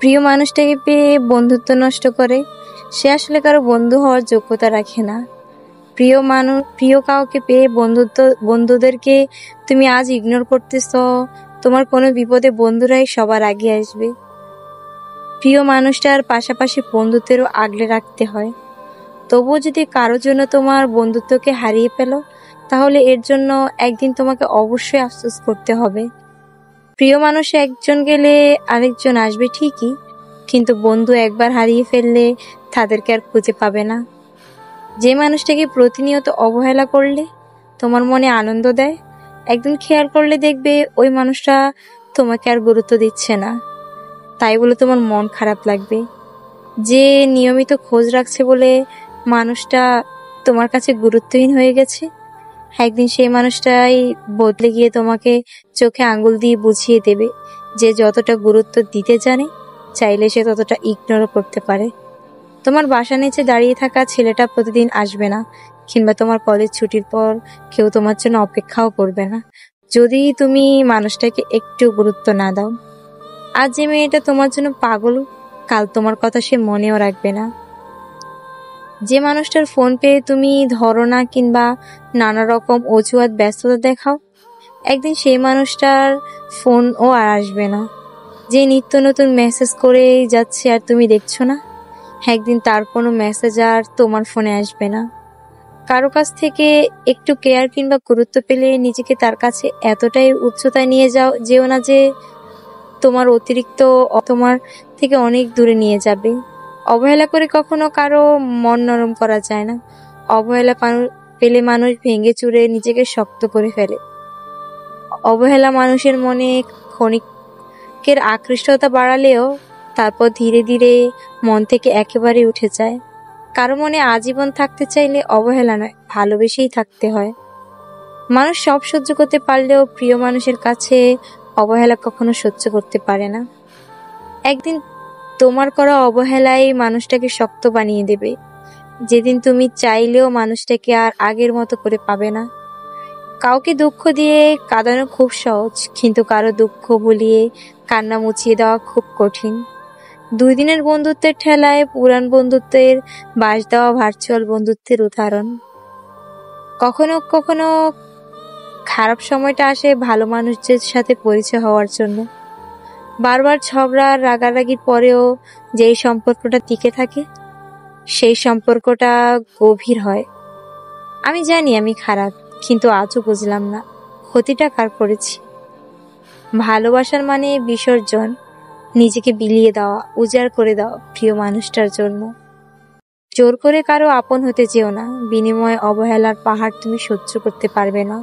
প্রিয় মানুষটাকে পেয়ে বন্ধুত্ব নষ্ট করে, সে আসলে কারো বন্ধু হওয়ার যোগ্যতা রাখে না। প্রিয় কাউকে পেয়ে বন্ধুদেরকে তুমি আজ ইগনোর করতেছ, তোমার কোনো বিপদে বন্ধুরাই সবার আগে আসবে। প্রিয় মানুষটার পাশাপাশি বন্ধুত্বেরও আগলে রাখতে হয়। তবুও যদি কারোর জন্য তোমার বন্ধুত্বকে হারিয়ে ফেলো, তাহলে এর জন্য একদিন তোমাকে অবশ্যই আফসোস করতে হবে। প্রিয় মানুষ একজন গেলে আরেকজন আসবে ঠিকই, কিন্তু বন্ধু একবার হারিয়ে ফেললে তাদেরকে আর খুঁজে পাবে না। যে মানুষটাকে প্রতিনিয়ত অবহেলা করলে তোমার মনে আনন্দ দেয়, একদিন খেয়াল করলে দেখবে ওই মানুষটা তোমাকে আর গুরুত্ব দিচ্ছে না। তাই বলে তোমার মন খারাপ লাগবে। যে নিয়মিত খোঁজ রাখছে বলে মানুষটা তোমার কাছে গুরুত্বহীন হয়ে গেছে, একদিন সেই মানুষটাই বদলে গিয়ে তোমাকে চোখে আঙ্গুল দিয়ে বুঝিয়ে দেবে যে যতটা গুরুত্ব দিতে জানে, চাইলে সে ততটা ইগনোরও করতে পারে। তোমার বাসা নিচে দাঁড়িয়ে থাকা ছেলেটা প্রতিদিন আসবে না, কিংবা তোমার কলেজ ছুটির পর কেউ তোমার জন্য অপেক্ষাও করবে না, যদি তুমি মানুষটাকে একটু গুরুত্ব না দাও। আজ যে মেয়েটা তোমার জন্য পাগল, কাল তোমার কথা সে মনেও রাখবে না। যে মানুষটার ফোন পেয়ে তুমি ধরো না, কিংবা নানা রকম অজুহাত ব্যস্ততা দেখাও, একদিন সেই মানুষটার ফোনও আর আসবে না। যে নিত্য নতুন মেসেজ করে যাচ্ছে আর তুমি দেখছো না, একদিন তার কোনো মেসেজ আর তোমার ফোনে আসবে না। কারো কাছ থেকে একটু কেয়ার কিংবা গুরুত্ব পেলে নিজেকে তার কাছে এতটাই উচ্চতায় নিয়ে যেও না যে তোমার অতিরিক্ত তোমার থেকে অনেক দূরে নিয়ে যাবে। অবহেলা করে কখনো কারো মন নরম করা যায় না। অবহেলা পেলে মানুষ ভেঙে চুরে নিজেকে শক্ত করে ফেলে। অবহেলা মানুষের মনে ক্ষণিকের আকৃষ্টতা বাড়ালেও তারপর ধীরে ধীরে মন থেকে একেবারে উঠে যায়। কারো মনে আজীবন থাকতে চাইলে অবহেলা নয়, ভালোবেসেই থাকতে হয়। মানুষ সব সহ্য করতে পারলেও প্রিয় মানুষের কাছে অবহেলা কখনো সহ্য করতে পারে না। একদিন তোমার করা অবহেলাই মানুষটাকে শক্ত বানিয়ে দেবে, যেদিন তুমি চাইলেও মানুষটাকে আর আগের মতো করে পাবে না। কাউকে দুঃখ দিয়ে কাঁদানো খুব সহজ, কিন্তু কারো দুঃখ ভুলিয়ে কান্না মুছিয়ে দেওয়া খুব কঠিন। 2 দিনের বন্ধুত্বের ঠেলায় পুরান বন্ধুত্বের বাস দেওয়া ভার্চুয়াল বন্ধুত্বের উদাহরণ। কখনো কখনো খারাপ সময়টা আসে ভালো মানুষদের সাথে পরিচয় হওয়ার জন্য। বারবার ঝগড়া রাগারাগির পরেও যেই সম্পর্কটা টিকে থাকে, সেই সম্পর্কটা গভীর হয়। আমি জানি আমি খারাপ, কিন্তু আজও বুঝলাম না ক্ষতিটা কার করেছি। ভালোবাসার মানে বিসর্জন, নিজেকে বিলিয়ে দেওয়া, উজাড় করে দেওয়া প্রিয় মানুষটার জন্য। জোর করে কারো আপন হতে যেও না, বিনিময়ে অবহেলার পাহাড় তুমি সহ্য করতে পারবে না।